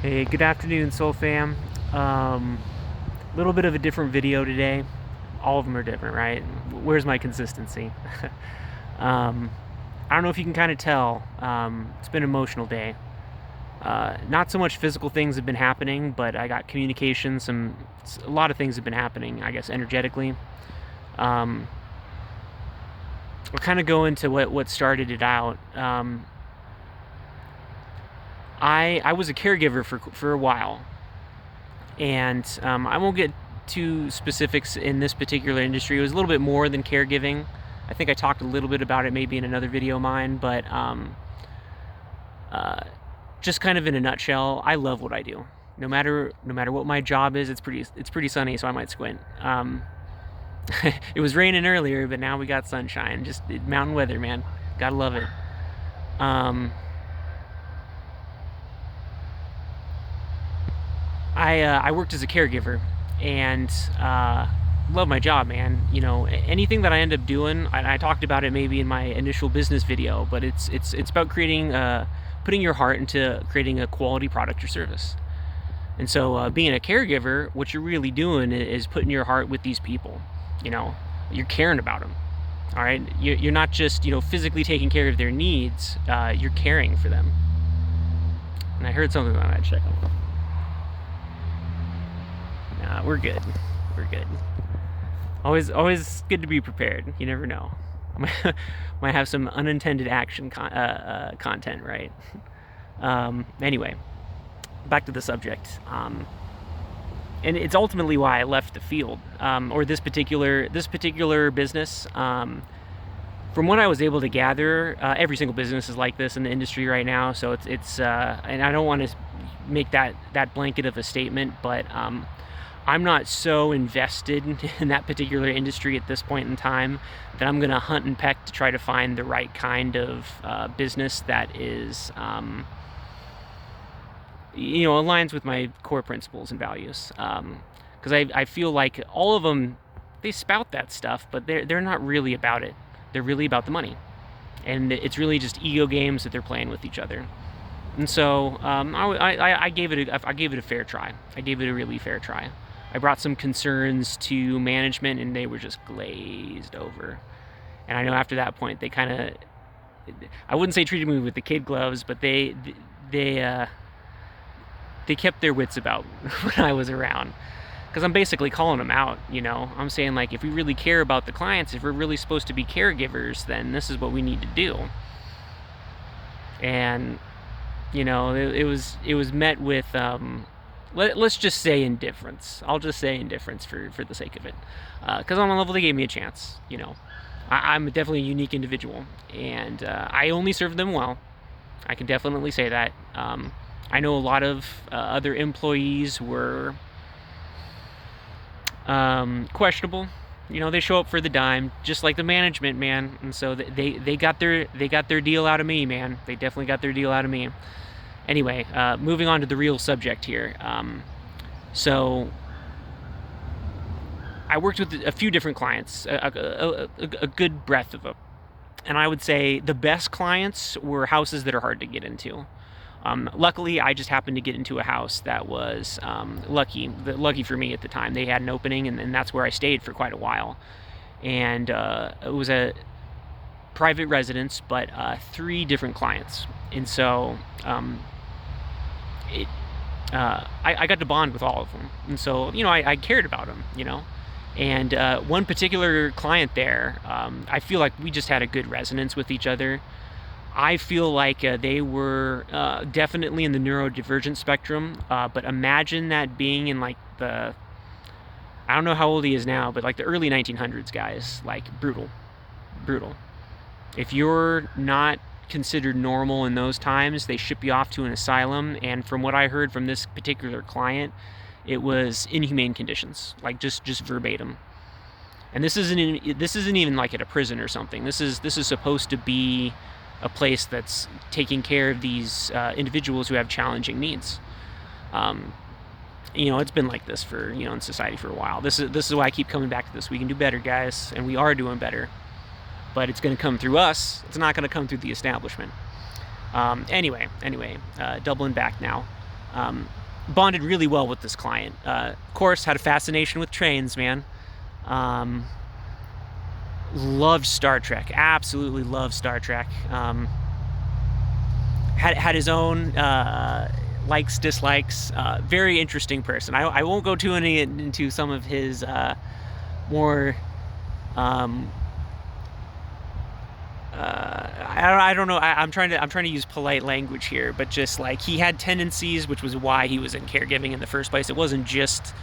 Hey, good afternoon, Soul Fam. Little bit of a different video today. All of them are different, right? Where's my consistency? um, I don't know if you can kind of tell. It's been an emotional day. Not so much physical things have been happening, but I got communication. A lot of things have been happening. I guess energetically. Um, I'll kind of go into what started it out. I was a caregiver for a while, and I won't get too specifics in this particular industry. It was a little bit more than caregiving. I think I talked a little bit about it maybe in another video of mine, but uh, just kind of in a nutshell, I love what I do. No matter what my job is, it's pretty sunny, so I might squint. It was raining earlier, but now we got sunshine. Just mountain weather, man. Gotta love it. Um, I worked as a caregiver, and love my job, man. You know, anything that I end up doing, I talked about it maybe in my initial business video, but it's about putting your heart into creating a quality product or service. And so, being a caregiver, what you're really doing is putting your heart with these people. You know, you're caring about them. All right, you're not just physically taking care of their needs. You're caring for them. And I heard something on that. Check them. Nah, we're good. We're good. Always good to be prepared. You never know. Might have some unintended action content, right? Anyway, back to the subject. And it's ultimately why I left the field, or this particular business. From what I was able to gather, every single business is like this in the industry right now. So and I don't want to make that blanket of a statement, but I'm not so invested in that particular industry at this point in time that I'm going to hunt and peck to try to find the right kind of business that is, aligns with my core principles and values. Because I feel like all of them, they spout that stuff, but they're not really about it. They're really about the money, and it's really just ego games that they're playing with each other. And so I gave it a fair try. I gave it a really fair try. I brought some concerns to management, and they were just glazed over. And I know after that point, they kind of, I wouldn't say treated me with the kid gloves, but they kept their wits about when I was around. Because I'm basically calling them out, I'm saying, like, if we really care about the clients, if we're really supposed to be caregivers, then this is what we need to do. And it was met with let's just say indifference. I'll just say indifference for the sake of it, because on one level they gave me a chance. I'm definitely a unique individual, and I only serve them well. I can definitely say that. I know a lot of other employees were questionable. They show up for the dime, just like the management, man. And so they got their deal out of me, man. They definitely got their deal out of me. Anyway, moving on to the real subject here. So I worked with a few different clients, a good breadth of them. And I would say the best clients were houses that are hard to get into. Luckily, I just happened to get into a house that was lucky for me at the time. They had an opening, and that's where I stayed for quite a while. And it was a private residence, but 3 different clients. And so I got to bond with all of them. And so, I cared about them, And one particular client there, I feel like we just had a good resonance with each other. I feel like they were definitely in the neurodivergent spectrum, but imagine that being in like I don't know how old he is now, but like the early 1900s guys, like brutal. If you're not considered normal in those times, they ship you off to an asylum. And from what I heard from this particular client, it was inhumane conditions, like just verbatim. And this isn't even like at a prison or something. This is supposed to be a place that's taking care of these individuals who have challenging needs. It's been like this for in society for a while. This is why I keep coming back to this. We can do better, guys, and we are doing better. But it's going to come through us. It's not going to come through the establishment. Anyway, doubling back now. Bonded really well with this client. Of course, had a fascination with trains, man. Loved Star Trek. Absolutely loved Star Trek. Had his own likes, dislikes. Very interesting person. I won't go too into some of his more I don't know. I'm trying to use polite language here, but just like he had tendencies, which was why he was in caregiving in the first place. It wasn't just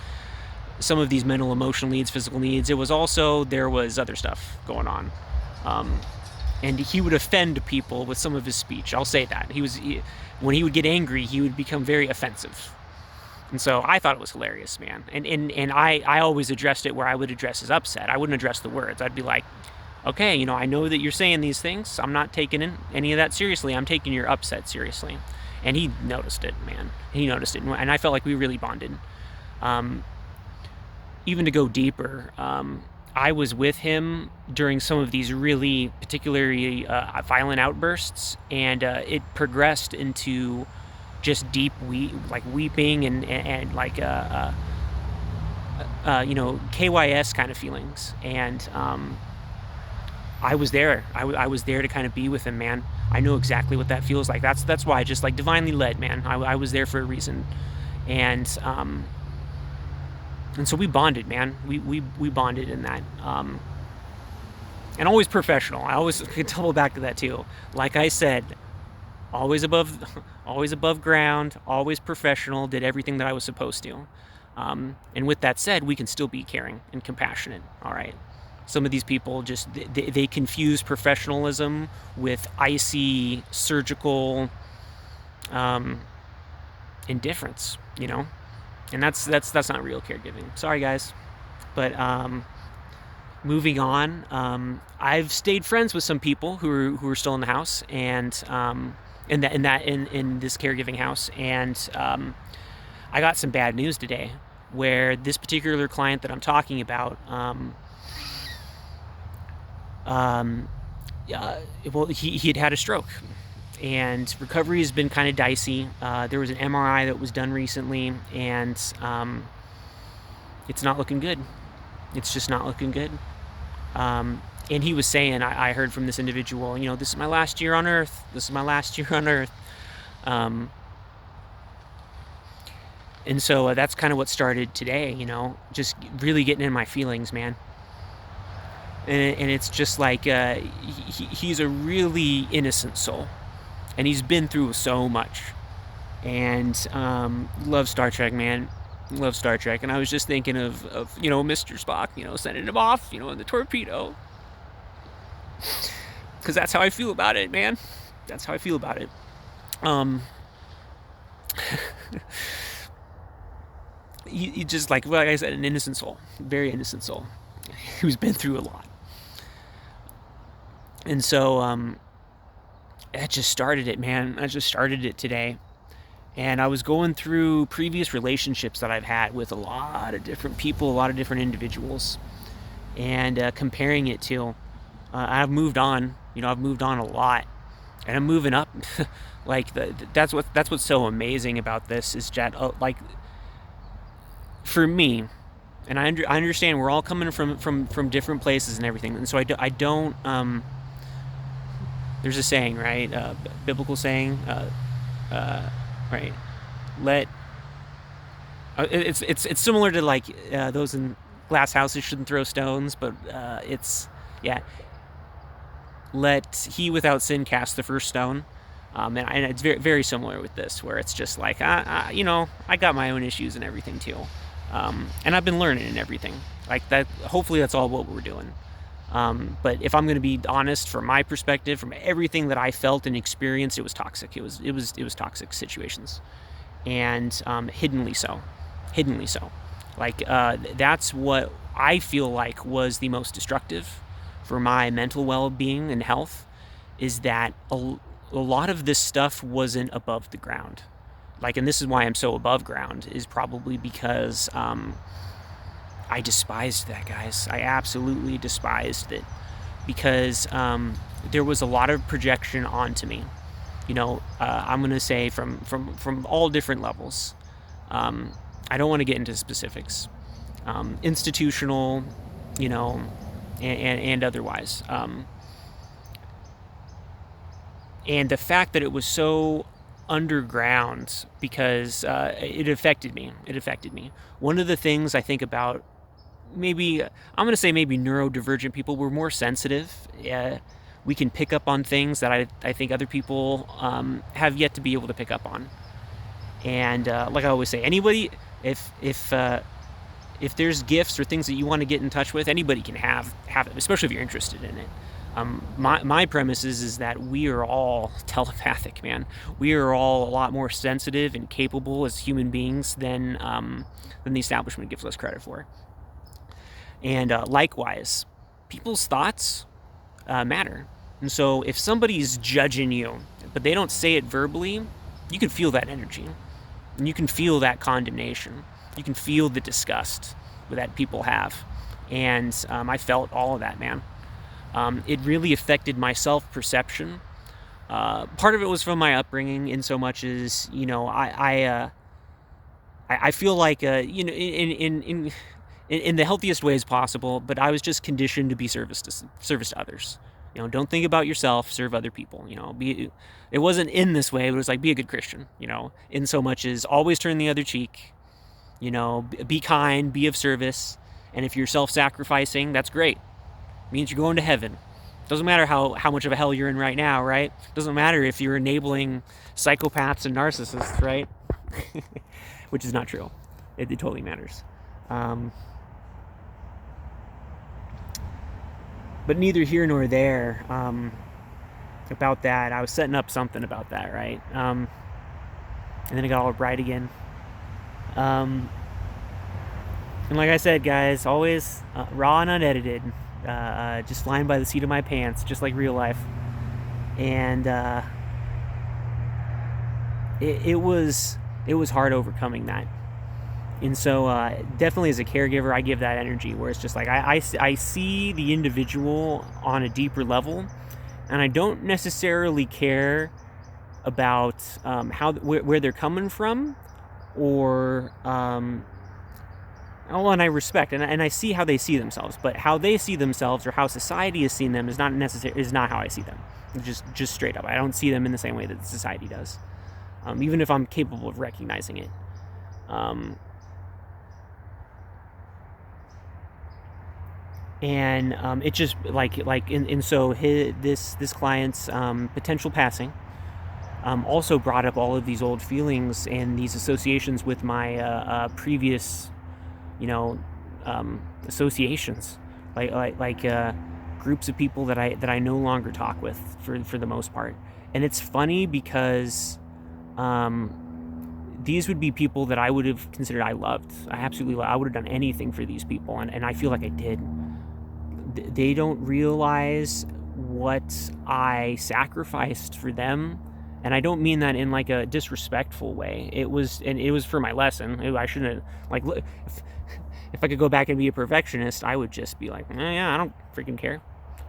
some of these mental, emotional needs, physical needs. It was also there was other stuff going on, and he would offend people with some of his speech. I'll say that when he would get angry, he would become very offensive. And so I thought it was hilarious, man. And I always addressed it where I would address his upset. I wouldn't address the words. I'd be like, okay, I know that you're saying these things. I'm not taking any of that seriously. I'm taking your upset seriously. And he noticed it, man. He noticed it. And I felt like we really bonded. Even to go deeper, I was with him during some of these really particularly violent outbursts. And it progressed into just deep weeping and like KYS kind of feelings. And I was there. I was there to kind of be with him, man. I know exactly what that feels like. That's why I just like divinely led, man. I was there for a reason, and so we bonded, man. We bonded in that, and always professional. I always could double back to that too. Like I said, always above ground, always professional. Did everything that I was supposed to, and with that said, we can still be caring and compassionate. All right. Some of these people just, they confuse professionalism with icy, surgical indifference, And that's not real caregiving. Sorry, guys. But moving on, I've stayed friends with some people who are still in the house and in this caregiving house. And I got some bad news today where this particular client that I'm talking about, he had a stroke, and recovery has been kind of dicey. There was an MRI that was done recently, and it's not looking good. It's just not looking good. And he was saying, I heard from this individual, this is my last year on Earth. This is my last year on Earth. And so that's kind of what started today, just really getting in my feelings, man. And it's just like he's a really innocent soul, and he's been through so much, and loves Star Trek, man. Loves Star Trek. And I was just thinking of Mr. Spock, sending him off, in the torpedo, because that's how I feel about it, man. That's how I feel about it. He just like I said, an innocent soul, very innocent soul, who's been through a lot. And so that just started it, man. I just started it today. And I was going through previous relationships that I've had with a lot of different people, a lot of different individuals, and comparing it to, I've moved on. I've moved on a lot, and I'm moving up. That's what's so amazing about this is that, for me, and I understand we're all coming from different places and everything, and so I don't. There's a saying, right? Biblical saying, right? It's similar to like those in glass houses shouldn't throw stones, but let he without sin cast the first stone. And it's very, very similar with this, where it's just like, I got my own issues and everything too. And I've been learning and everything like that. Hopefully that's all what we're doing. But if I'm going to be honest, from my perspective, from everything that I felt and experienced, it was toxic. It was toxic situations, and hiddenly so. Like that's what I feel like was the most destructive for my mental well-being and health, is that a lot of this stuff wasn't above the ground. And this is why I'm so above ground, is probably because I despised that, guys. I absolutely despised it, because there was a lot of projection onto me, I'm going to say from all different levels. I don't want to get into specifics, institutional, you know, and otherwise. And the fact that it was so underground, because it affected me. It affected me. One of the things I think about, maybe I'm going to say maybe neurodivergent people, were more sensitive. We can pick up on things that I think other people have yet to be able to pick up on. And like I always say, anybody, if there's gifts or things that you want to get in touch with, anybody can have it, especially if you're interested in it. My premise is that we are all telepathic, man. We are all a lot more sensitive and capable as human beings than the establishment gives us credit for. And likewise, people's thoughts matter. And so if somebody's judging you, but they don't say it verbally, you can feel that energy. And you can feel that condemnation. You can feel the disgust that people have. And I felt all of that, man. It really affected my self-perception. Part of it was from my upbringing, in so much as, I feel like, in the healthiest ways possible, but I was just conditioned to be service to others. Don't think about yourself, serve other people. It wasn't in this way, but it was like, be a good Christian, in so much as always turn the other cheek, be kind, be of service. And if you're self-sacrificing, that's great. It means you're going to heaven. Doesn't matter how much of a hell you're in right now, right? Doesn't matter if you're enabling psychopaths and narcissists, right? Which is not true. It totally matters. But neither here nor there about that. I was setting up something about that, right? And then it got all bright again. And like I said, guys, always raw and unedited. Just flying by the seat of my pants, just like real life. And it was hard overcoming that. And so definitely as a caregiver, I give that energy, where it's just like I see the individual on a deeper level, and I don't necessarily care about where they're coming from, or and I respect and I see how they see themselves, but how they see themselves or how society has seen them is not how I see them. Just straight up, I don't see them in the same way that society does, even if I'm capable of recognizing it. And it just so this client's potential passing also brought up all of these old feelings and these associations with my previous, associations, like groups of people that I no longer talk with for the most part. And it's funny because these would be people that I would have considered I loved. I would have done anything for these people, and I feel like I did. They don't realize what I sacrificed for them, and I don't mean that in like a disrespectful way. It was for my lesson. I shouldn't have, if I could go back and be a perfectionist, I would just be like, yeah, I don't freaking care.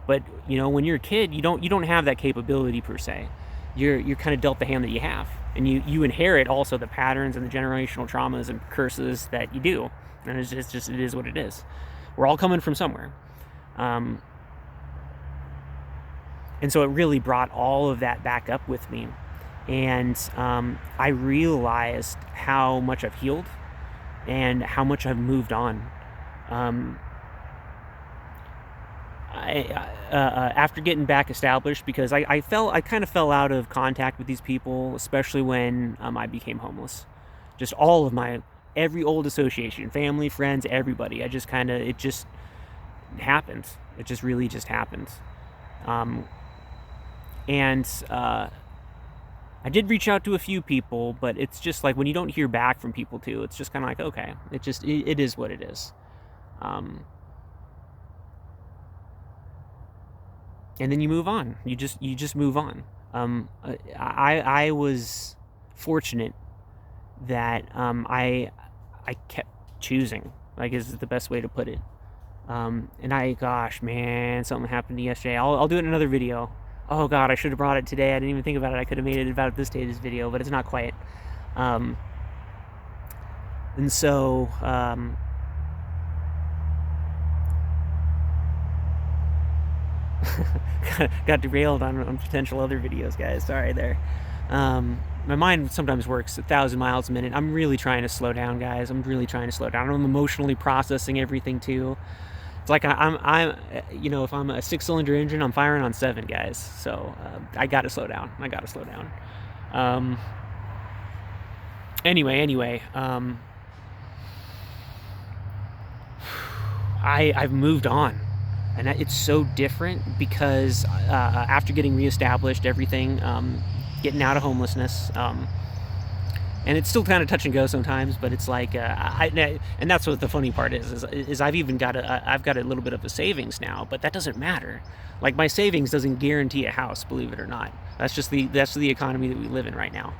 But when you're a kid, you don't have that capability per se. You're kind of dealt the hand that you have, and you inherit also the patterns and the generational traumas and curses that you do, and it is what it is. We're all coming from somewhere. And so it really brought all of that back up with me. And I realized how much I've healed and how much I've moved on. After getting back established, because I kind of fell out of contact with these people, especially when I became homeless. Just all of every old association, family, friends, everybody. It just happened. It just really just happened. And I did reach out to a few people, but it's just like when you don't hear back from people too, it's just kind of like, okay, it is what it is. And then you move on. You just move on. I was fortunate that I kept choosing, is the best way to put it. And gosh, man, something happened yesterday. I'll do it in another video. Oh God, I should have brought it today. I didn't even think about it. I could have made it about this stage of this video, but it's not quite. Um, and so, got derailed on potential other videos, guys. Sorry there. My mind sometimes works 1,000 miles a minute. I'm really trying to slow down, guys. I'm really trying to slow down. I'm emotionally processing everything too. It's like I'm if I'm a 6-cylinder engine, I'm firing on 7, guys. So I got to slow down. Anyway, I've moved on, and it's so different because after getting reestablished, everything, getting out of homelessness, and it's still kind of touch and go sometimes, but it's like and that's what the funny part is I've even got I've got a little bit of a savings now, but that doesn't matter. Like, my savings doesn't guarantee a house, believe it or not. That's the economy that we live in right now.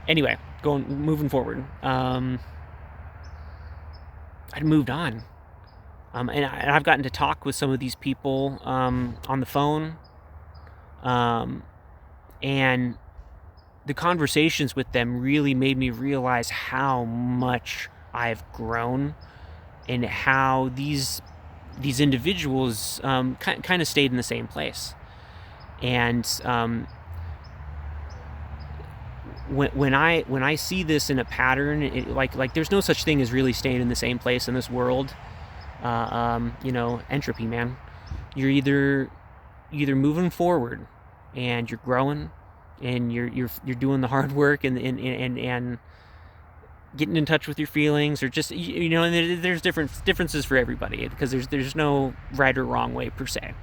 Anyway, moving forward. I'd moved on. And I've gotten to talk with some of these people on the phone, and the conversations with them really made me realize how much I've grown, and how these individuals kind of stayed in the same place. And when I see this in a pattern, like there's no such thing as really staying in the same place in this world. Entropy, man. You're either moving forward and you're growing, and you're doing the hard work and getting in touch with your feelings, or just and there's differences for everybody, because there's no right or wrong way per se.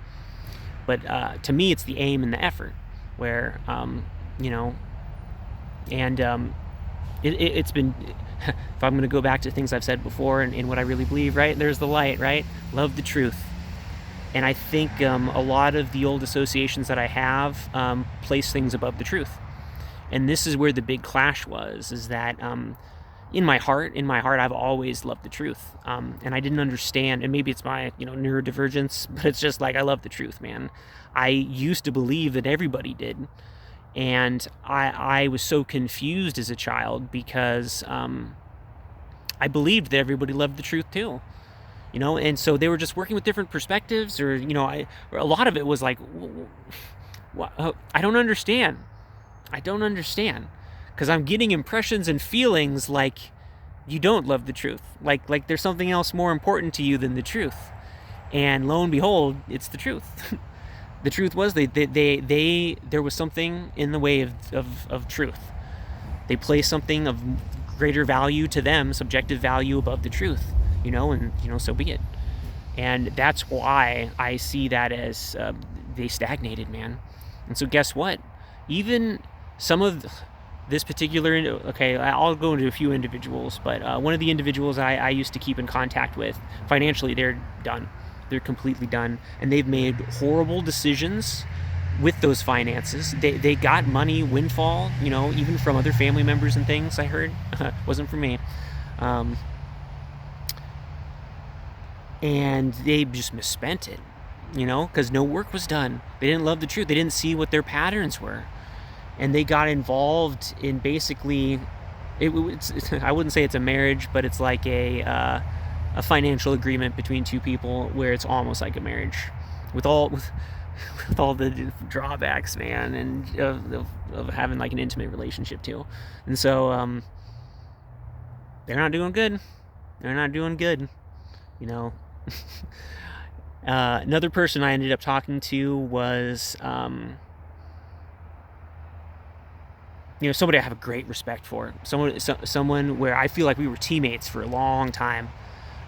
But to me, it's the aim and the effort, where it's been, if I'm going to go back to things I've said before and what I really believe, right? There's the light, right? Love the truth. And I think a lot of the old associations that I have place things above the truth. And this is where the big clash was, is that in my heart, I've always loved the truth. And I didn't understand, and maybe it's my neurodivergence, but it's just like, I love the truth, man. I used to believe that everybody did. And I was so confused as a child, because I believed that everybody loved the truth too. And so they were just working with different perspectives, or a lot of it was like, I don't understand, because I'm getting impressions and feelings like you don't love the truth, like there's something else more important to you than the truth. And lo and behold, it's the truth. The truth was there was something in the way of truth. They placed something of greater value to them, subjective value, above the truth, and so be it. And that's why I see that as they stagnated, man. And so guess what? Even some of this particular, okay, I'll go into a few individuals, but one of the individuals I used to keep in contact with, financially, they're done. They're completely done, and they've made horrible decisions with those finances. They got money windfall, even from other family members and things, I heard. Wasn't for me. And they just misspent it, because no work was done. They didn't love the truth. They didn't see what their patterns were. And they got involved in, basically, I wouldn't say it's a marriage, but it's like a financial agreement between two people, where it's almost like a marriage, with all the drawbacks, man, and of having like an intimate relationship too. And so they're not doing good. Another person I ended up talking to was somebody I have a great respect for, someone where I feel like we were teammates for a long time.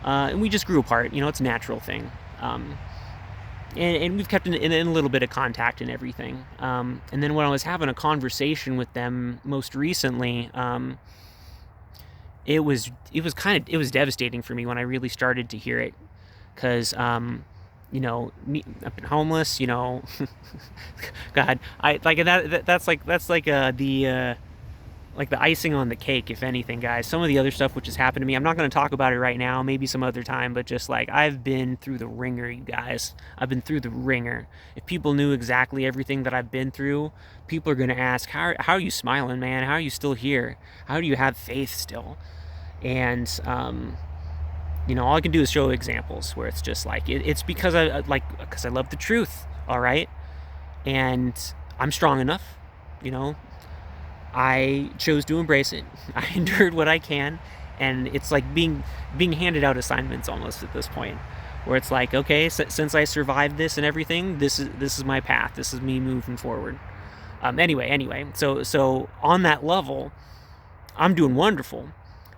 And we just grew apart. It's a natural thing. And we've kept in a little bit of contact and everything. And then when I was having a conversation with them most recently, it was devastating for me when I really started to hear it, because I've been homeless. God, that's like like the icing on the cake, if anything, guys. Some of the other stuff which has happened to me, I'm not going to talk about it right now, maybe some other time, but just like, I've been through the ringer, you guys. I've been through the ringer. If people knew exactly everything that I've been through, people are going to ask, how are you smiling, man? How are you still here? How do you have faith still? And all I can do is show examples where it's just like, it's because because I love the truth, all right? And I'm strong enough, I chose to embrace it. I endured what I can, and it's like being handed out assignments almost at this point, where it's like, okay, since I survived this and everything, this is my path. This is me moving forward. Anyway, so on that level, I'm doing wonderful.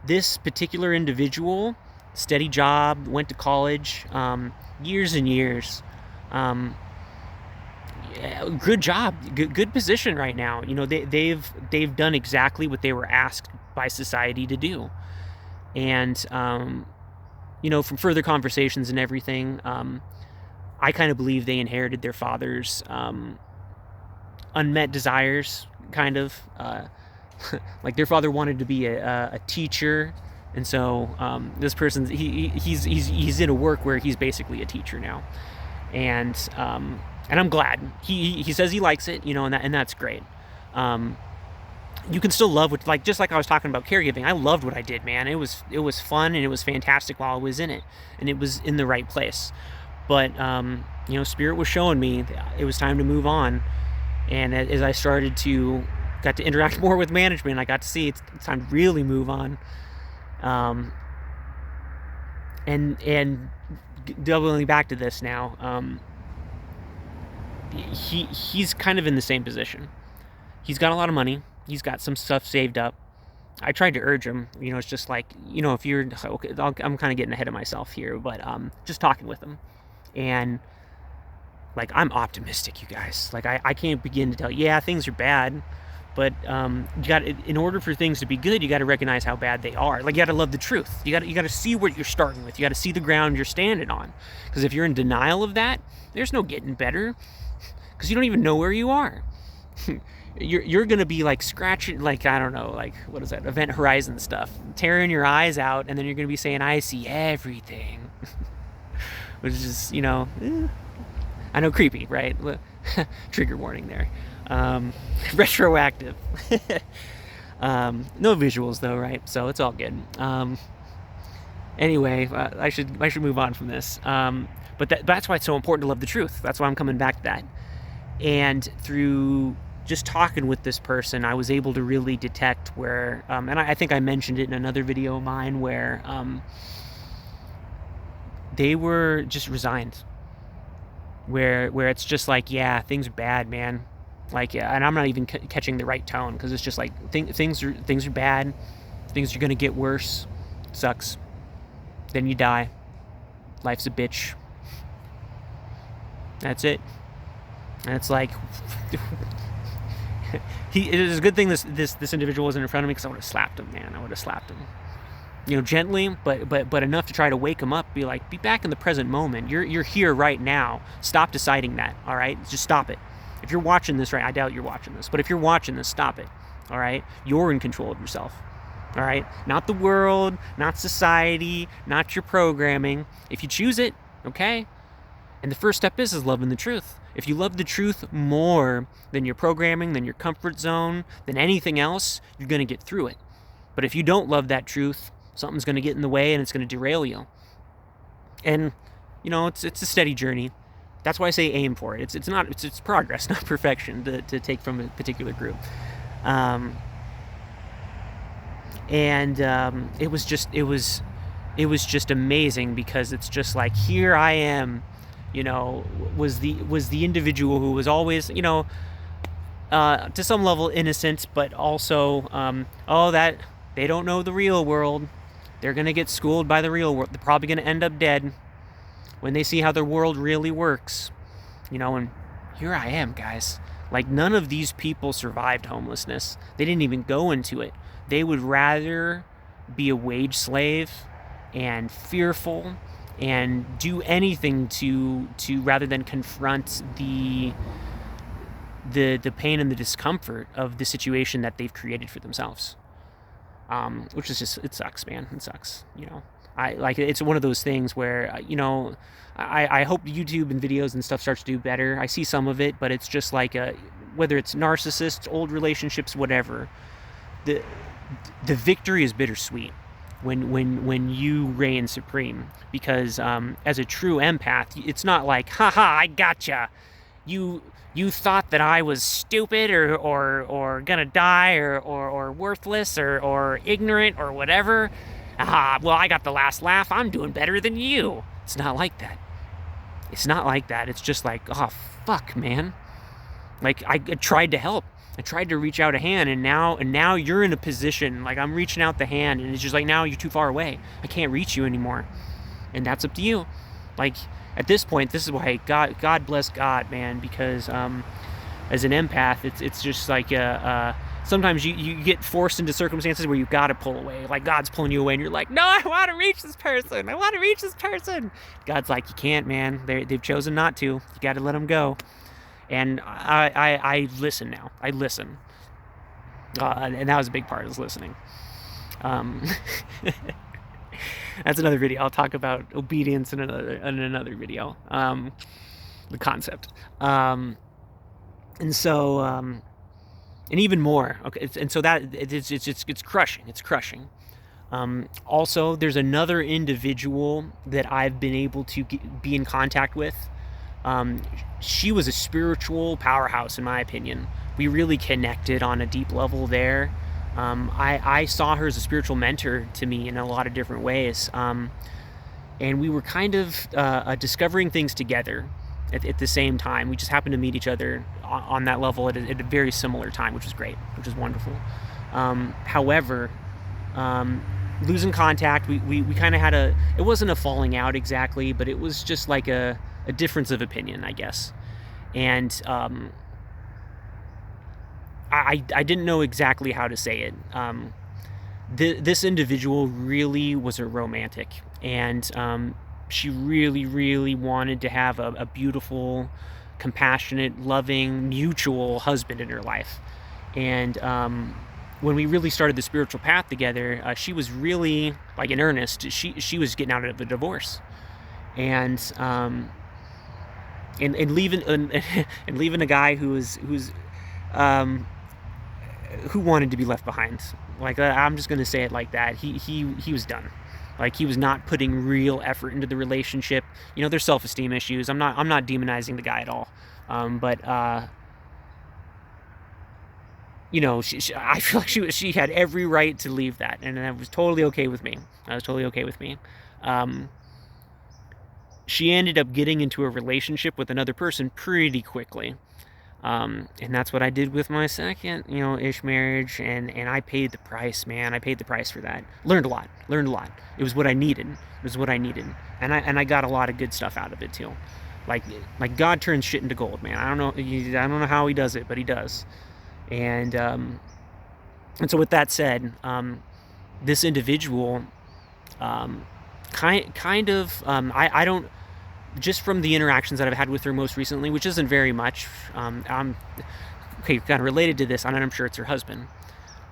This particular individual, steady job, went to college, years and years. Good job, good position right now. They've done exactly what they were asked by society to do, and from further conversations and everything, I kind of believe they inherited their father's unmet desires, kind of like their father wanted to be a teacher, and so this person he's in a work where he's basically a teacher now, and I'm glad. He says he likes it, and that's great. You can still love what, like, just like I was talking about caregiving. I loved what I did, man. It was fun, and it was fantastic while I was in it, and it was in the right place. But Spirit was showing me it was time to move on, and as I got to interact more with management, I got to see it's time to really move on. And doubling back to this now. He's kind of in the same position. He's got a lot of money. He's got some stuff saved up. I tried to urge him. It's just like, if you're okay, I'm kind of getting ahead of myself here, but just talking with him, and like, I'm optimistic, you guys. Like, I can't begin to tell you, yeah, things are bad, but in order for things to be good, you got to recognize how bad they are. Like, you got to love the truth. You got to see what you're starting with. You got to see the ground you're standing on. Because if you're in denial of that, there's no getting better. Because you don't even know where you are. You're gonna be like scratching, like, I don't know, like, what is that, Event Horizon stuff, tearing your eyes out, and then you're gonna be saying, I see everything. Which is, I know, creepy, right? Trigger warning there. Retroactive. No visuals though, right? So it's all good. Anyway, I should move on from this. But that's why it's so important to love the truth. That's why I'm coming back to that. And through just talking with this person, I was able to really detect where, and I think I mentioned it in another video of mine, where they were just resigned. Where it's just like, yeah, things are bad, man. Like, yeah, and I'm not even catching the right tone, because it's just like, things are bad. Things are gonna get worse. Sucks. Then you die. Life's a bitch. That's it. And it's like, it is a good thing this individual wasn't in front of me, because I would have slapped him, man. I would have slapped him, gently, but enough to try to wake him up. Be like, be back in the present moment. You're here right now. Stop deciding that. All right, just stop it. If you're watching this, right, I doubt you're watching this, but if you're watching this, stop it. All right, you're in control of yourself. All right, not the world, not society, not your programming. If you choose it, okay. And the first step is loving the truth. If you love the truth more than your programming, than your comfort zone, than anything else, you're going to get through it. But if you don't love that truth, something's going to get in the way, and it's going to derail you. And, it's a steady journey. That's why I say aim for it. It's progress, not perfection, to take from a particular group. It was just amazing, because it's just like, here I am, was the individual who was always, to some level innocent, but also, that they don't know the real world. They're going to get schooled by the real world. They're probably going to end up dead when they see how the world really works. And here I am, guys. Like, none of these people survived homelessness. They didn't even go into it. They would rather be a wage slave and fearful and do anything to rather than confront the the pain and the discomfort of the situation that they've created for themselves. Which is just, it sucks, man. It sucks, you know. I like, it's one of those things where, you know, I hope YouTube and videos and stuff starts to do better. I see some of it, but it's just like, whether it's narcissists, old relationships, whatever, the victory is bittersweet when you reign supreme, because as a true empath, it's not like, haha, I gotcha. You thought that I was stupid or gonna die or worthless or ignorant or whatever. Well, I got the last laugh. I'm doing better than you. It's not like that. It's not like that. It's just like, oh, fuck, man. Like, I tried to help. I tried to reach out a hand, and now you're in a position, like, I'm reaching out the hand, and it's just like, now you're too far away. I can't reach you anymore. And that's up to you. Like, at this point, this is why God bless God, man, because as an empath, it's just like sometimes you get forced into circumstances where you've got to pull away. Like, God's pulling you away, and you're like, no, I want to reach this person. I want to reach this person. God's like, you can't, man. They've chosen not to. You got to let them go. And I listen now. I listen. And that was a big part, is listening. That's another video. I'll talk about obedience in another video. The concept. And so, and even more. Okay. And so that it's crushing. It's crushing. Also, there's another individual that I've been able to be in contact with. She was a spiritual powerhouse, in my opinion. We really connected on a deep level there. I saw her as a spiritual mentor to me in a lot of different ways. And we were kind of discovering things together at the same time. We just happened to meet each other on that level at a very similar time, which was great, which was wonderful. However, losing contact, we kind of had it wasn't a falling out exactly, but it was just like a difference of opinion, I guess. And I didn't know exactly how to say it. This individual really was a romantic, and she really, really wanted to have a beautiful, compassionate, loving, mutual husband in her life. And when we really started the spiritual path together, she was really, like, in earnest. She was getting out of a divorce, and leaving a guy who wanted to be left behind. Like, I'm just gonna say it like that. He was done. Like, he was not putting real effort into the relationship. You know, there's self-esteem issues. I'm not demonizing the guy at all. But you know, I feel like she had every right to leave that, and that was totally okay with me. She ended up getting into a relationship with another person pretty quickly. And that's what I did with my second, ish marriage, and I paid the price, man. I paid the price for that. Learned a lot. It was what I needed. And I got a lot of good stuff out of it too. Like God turns shit into gold, man. I don't know how he does it, but he does. And so with that said, this individual, I don't, just from the interactions that I've had with her most recently, which isn't very much, kind of related to this, and I'm sure it's her husband.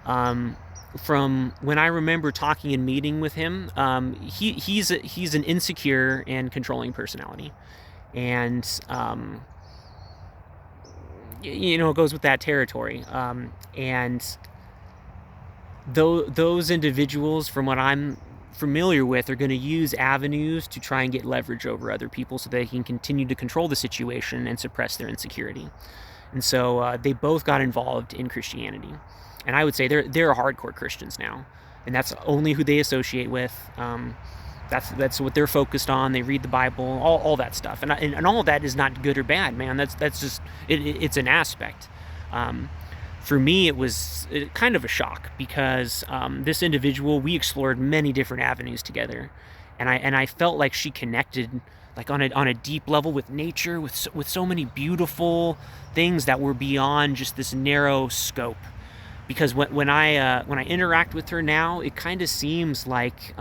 From when I remember talking and meeting with him, he's an insecure and controlling personality, and it goes with that territory. And those individuals, from what I'm familiar with, are going to use avenues to try and get leverage over other people so they can continue to control the situation and suppress their insecurity. And so they both got involved in Christianity, and I would say they're hardcore Christians now, and that's only who they associate with. That's what they're focused on. They read the Bible, all that stuff, and all of that is not good or bad, man. That's just it's an aspect. For me, it was kind of a shock, because this individual, we explored many different avenues together, and I felt like she connected, like, on a deep level with nature, with so many beautiful things that were beyond just this narrow scope. Because when I interact with her now, it kind of seems like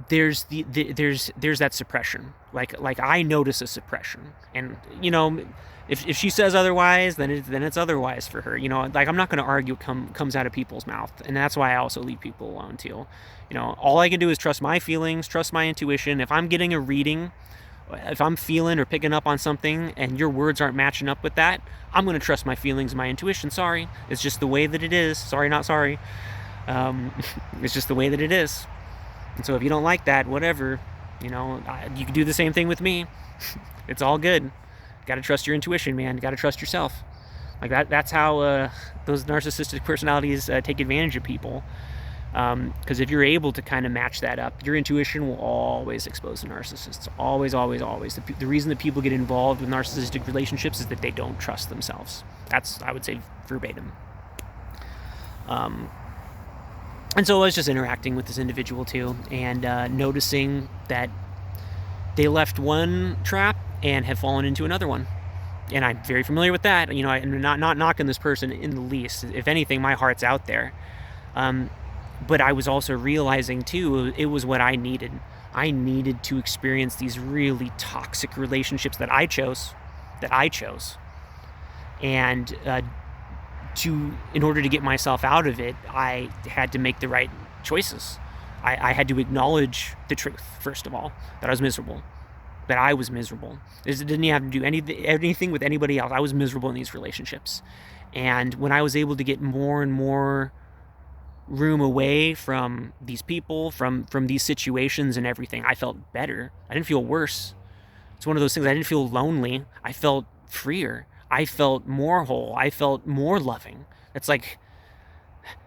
there's that suppression. Like I notice a suppression, and if she says otherwise, then it's otherwise for her. Like I'm not going to argue what comes out of people's mouth, and that's why I also leave people alone too. All I can do is trust my feelings, trust my intuition. If I'm getting a reading, if I'm feeling or picking up on something, and your words aren't matching up with that, I'm going to trust my feelings and my intuition. Sorry, it's just the way that it is. Sorry, not sorry. It's just the way that it is. And so if you don't like that, whatever, you can do the same thing with me. It's all good. Got to trust your intuition, man. Got to trust yourself. Like that's how those narcissistic personalities take advantage of people. Because if you're able to kind of match that up, your intuition will always expose the narcissists. Always, always, always. The reason that people get involved with narcissistic relationships is that they don't trust themselves. That's, I would say, verbatim. And so I was just interacting with this individual too, and noticing that they left one trap and have fallen into another one. And I'm very familiar with that. I'm not knocking this person in the least. If anything, my heart's out there. But I was also realizing too, it was what I needed. I needed to experience these really toxic relationships that I chose. And in order to get myself out of it, I had to make the right choices. I had to acknowledge the truth, first of all, that I was miserable. That I was miserable. It didn't have to do anything with anybody else. I was miserable in these relationships. And when I was able to get more and more room away from these people, from these situations and everything, I felt better. I didn't feel worse. It's one of those things. I didn't feel lonely. I felt freer. I felt more whole. I felt more loving. It's like,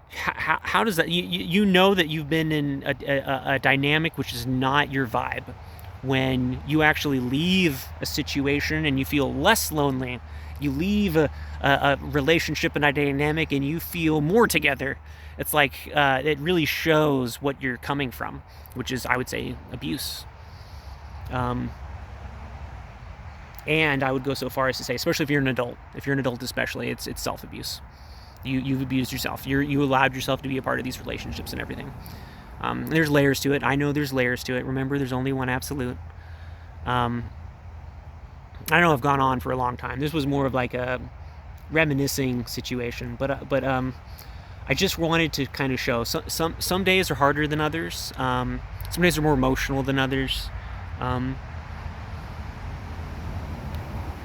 how does that, you know that you've been in a dynamic which is not your vibe when you actually leave a situation and you feel less lonely. You leave a relationship and a dynamic and you feel more together. It's like it really shows what you're coming from, which is, I would say, abuse. And I would go so far as to say, especially if you're an adult, especially, it's self-abuse. You've abused yourself. You allowed yourself to be a part of these relationships and everything. There's layers to it. I know there's layers to it. Remember, there's only one absolute. I know I've gone on for a long time. This was more of like a reminiscing situation, but I just wanted to kind of show some days are harder than others. Some days are more emotional than others. And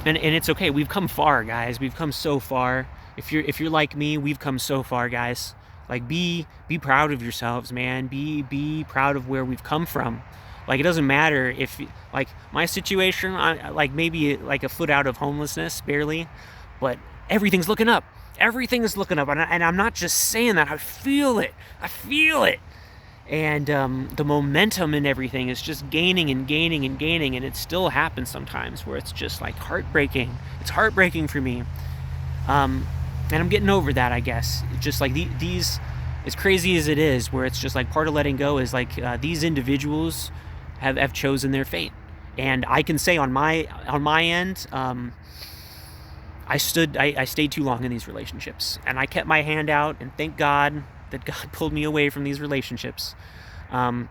it's okay. We've come far, guys. We've come so far. If you're like me, we've come so far, guys. Like be proud of yourselves, man. Be proud of where we've come from. Like it doesn't matter if like my situation, I like maybe like a foot out of homelessness, barely, but everything's looking up. Everything is looking up, and I'm not just saying that. I feel it. And the momentum and everything is just gaining and gaining and gaining, and it still happens sometimes where it's just like heartbreaking. It's heartbreaking for me, and I'm getting over that, I guess. Just like these, as crazy as it is, where it's just like part of letting go is like these individuals have chosen their fate, and I can say on my end, I stayed too long in these relationships, and I kept my hand out, and thank God that God pulled me away from these relationships. But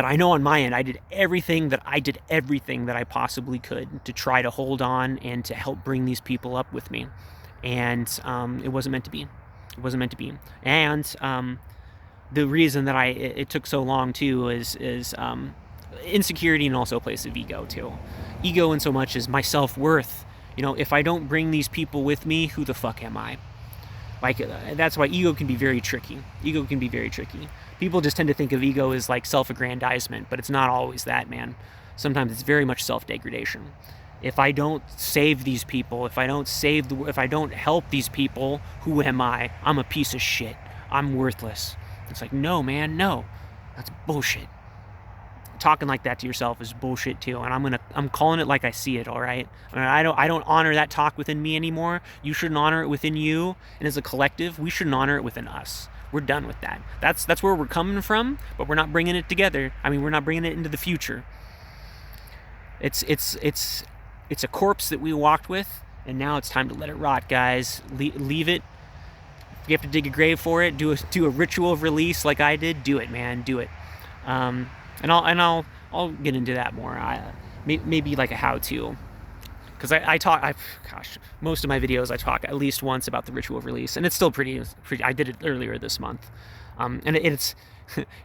I know on my end, I did everything that I possibly could to try to hold on and to help bring these people up with me. And it wasn't meant to be. And the reason that it took so long too is insecurity, and also a place of ego too. Ego in so much as my self-worth. If I don't bring these people with me, who the fuck am I? Like, that's why ego can be very tricky. People just tend to think of ego as like self-aggrandizement, but it's not always that, man. Sometimes it's very much self-degradation. If I don't save these people, if I don't help these people, who am I? I'm a piece of shit. I'm worthless. It's like, no, man, no. That's bullshit. Talking like that to yourself is bullshit too, and I'm calling it like I see it. All right, I don't honor that talk within me anymore. You shouldn't honor it within you, and as a collective, we shouldn't honor it within us. We're done with that. That's where we're coming from, but we're not bringing it together. We're not bringing it into the future. It's a corpse that we walked with, and now it's time to let it rot, guys. Leave it. If you have to dig a grave for it, do a ritual of release like I did. Do it, man. Do it. And I'll get into that more. Maybe like a how-to, because gosh, most of my videos I talk at least once about the ritual of release, and it's still pretty. I did it earlier this month, and it's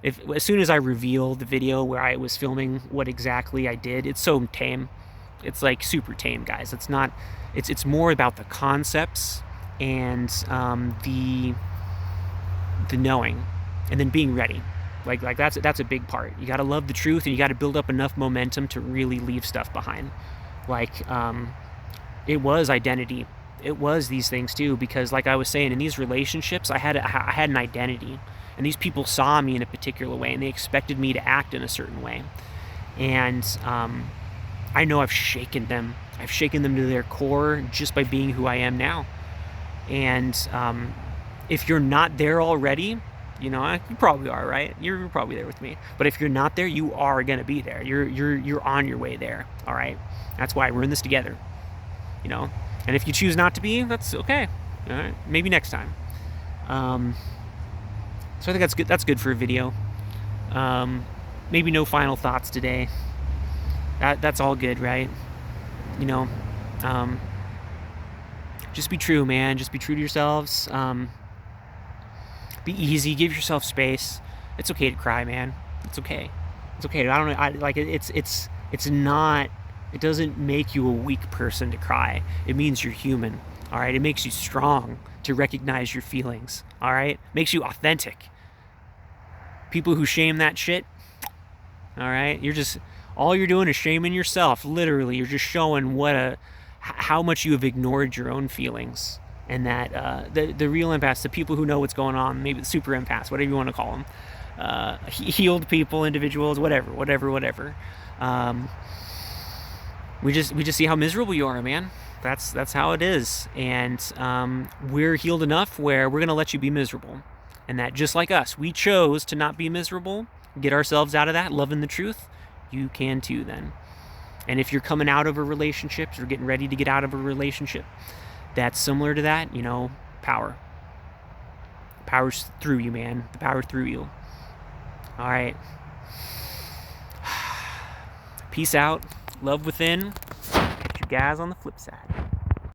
as soon as I reveal the video where I was filming what exactly I did, it's so tame. It's like super tame, guys. It's not. It's more about the concepts and the knowing, and then being ready. Like that's a big part. You got to love the truth, and you got to build up enough momentum to really leave stuff behind. Like it was identity. It was these things too, because like I was saying, in these relationships, I had an identity, and these people saw me in a particular way, and they expected me to act in a certain way. And I know I've shaken them. I've shaken them to their core just by being who I am now. And if you're not there already, you probably are, right? You're probably there with me. But if you're not there, you are gonna be there. You're on your way there. All right. That's why we're in this together. And if you choose not to be, that's okay. All right. Maybe next time. So I think that's good. That's good for a video. Maybe no final thoughts today. That's all good, right? Just be true, man. Just be true to yourselves. Be easy. Give yourself space. It's okay to cry, man. It's okay. It's okay. I don't know. It's not. It doesn't make you a weak person to cry. It means you're human. All right. It makes you strong to recognize your feelings. All right. Makes you authentic. People who shame that shit. All right. All you're doing is shaming yourself. Literally, you're just showing how much you have ignored your own feelings. And that the real empaths, the people who know what's going on, maybe the super empaths, whatever you want to call them, healed people, individuals, whatever. We just see how miserable you are, man. That's how it is. And we're healed enough where we're gonna let you be miserable. And that just like us, we chose to not be miserable, get ourselves out of that, loving the truth. You can too then. And if you're coming out of a relationship or getting ready to get out of a relationship that's similar to that, power. Power's through you, man. The power through you. All right. Peace out. Love within. Catch you guys on the flip side.